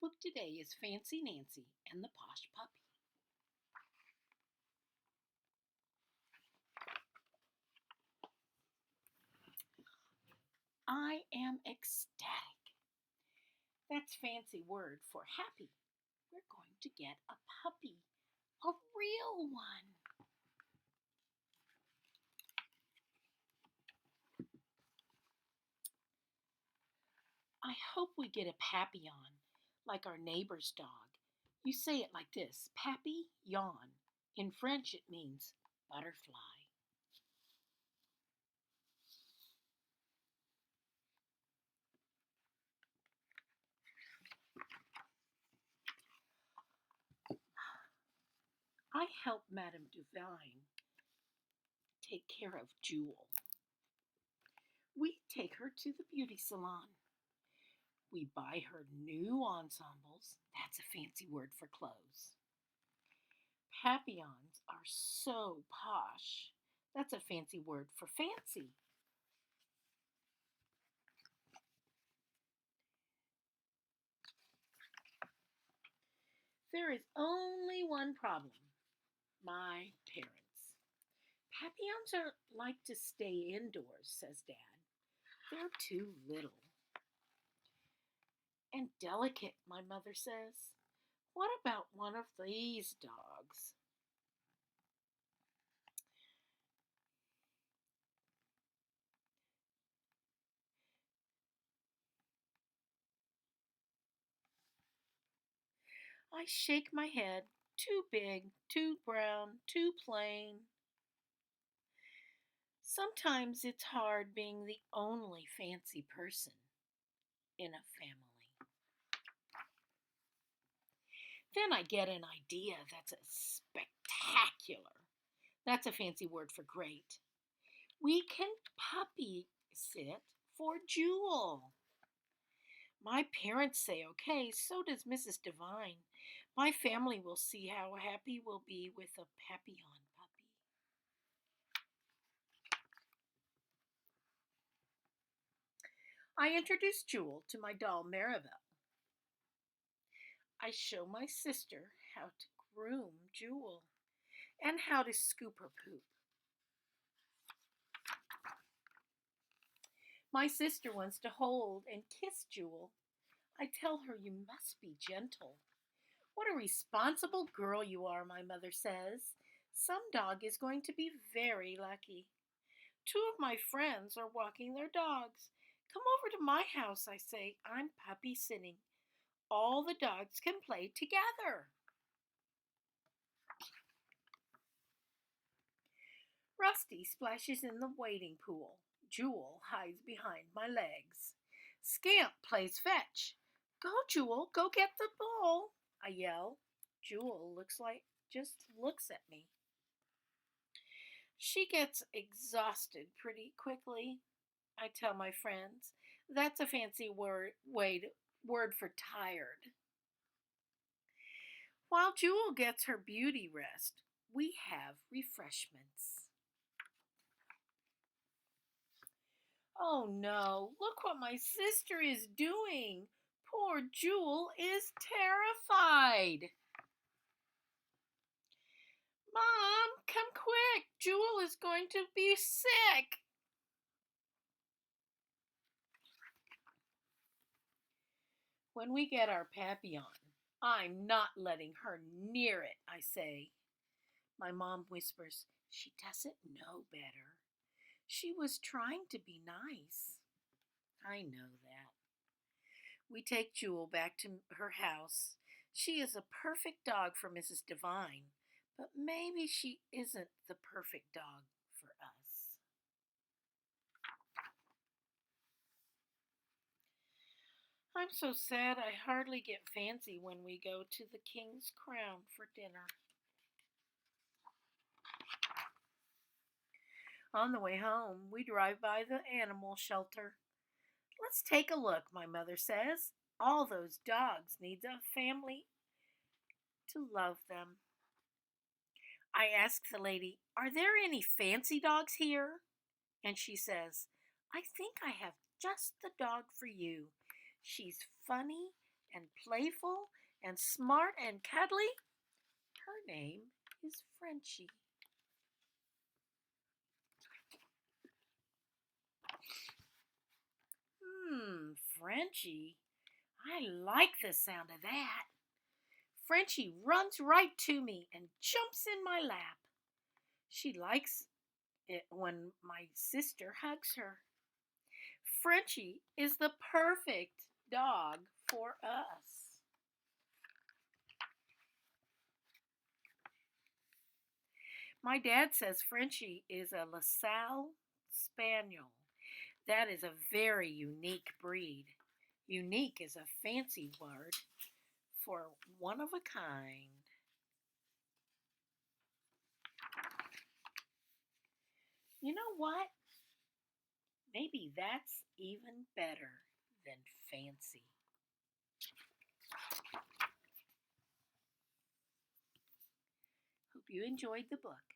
book today is Fancy Nancy and the Posh Puppy. I am ecstatic. That's fancy word for happy. We're going to get a puppy, a real one. I hope we get a papillon, like our neighbor's dog. You say it like this: papillon. In French, it means butterfly. I help Madame Duvine take care of Jewel. We take her to the beauty salon. We buy her new ensembles. That's a fancy word for clothes. Papillons are so posh. That's a fancy word for fancy. There is only one problem: my parents. Papillons are like to stay indoors, says Dad. They're too little. And delicate, my mother says. What about one of these dogs? I shake my head. Too big, too brown, too plain. Sometimes it's hard being the only fancy person in a family. Then I get an idea that's a spectacular. That's a fancy word for great. We can puppy sit for Jewel. My parents say okay, so does Mrs. Devine. My family will see how happy we'll be with a papillon puppy. I introduce Jewel to my doll Maribel. I show my sister how to groom Jewel and how to scoop her poop. My sister wants to hold and kiss Jewel. I tell her you must be gentle. What a responsible girl you are, my mother says. Some dog is going to be very lucky. Two of my friends are walking their dogs. Come over to my house, I say. I'm puppy sitting. All the dogs can play together. Rusty splashes in the wading pool. Jewel hides behind my legs. Scamp plays fetch. Go, Jewel, go get the ball, I yell. Jewel just looks at me. She gets exhausted pretty quickly, I tell my friends. That's a fancy word for tired. While Jewel gets her beauty rest, we have refreshments. Oh no, look what my sister is doing. Poor Jewel is terrified. Mom, come quick. Jewel is going to be sick. When we get our papillon, I'm not letting her near it, I say. My mom whispers, she doesn't know better. She was trying to be nice. I know that. We take Jewel back to her house. She is a perfect dog for Mrs. Devine, but maybe she isn't the perfect dog for us. I'm so sad I hardly get fancy when we go to the King's Crown for dinner. On the way home, we drive by the animal shelter. Let's take a look, my mother says. All those dogs need a family to love them. I ask the lady, are there any fancy dogs here? And she says, I think I have just the dog for you. She's funny and playful and smart and cuddly. Her name is Frenchie. Frenchie. I like the sound of that. Frenchie runs right to me and jumps in my lap. She likes it when my sister hugs her. Frenchie is the perfect dog for us. My dad says Frenchie is a LaSalle Spaniel. That is a very unique breed. Unique is a fancy word for one of a kind. You know what? Maybe that's even better than fancy. Hope you enjoyed the book.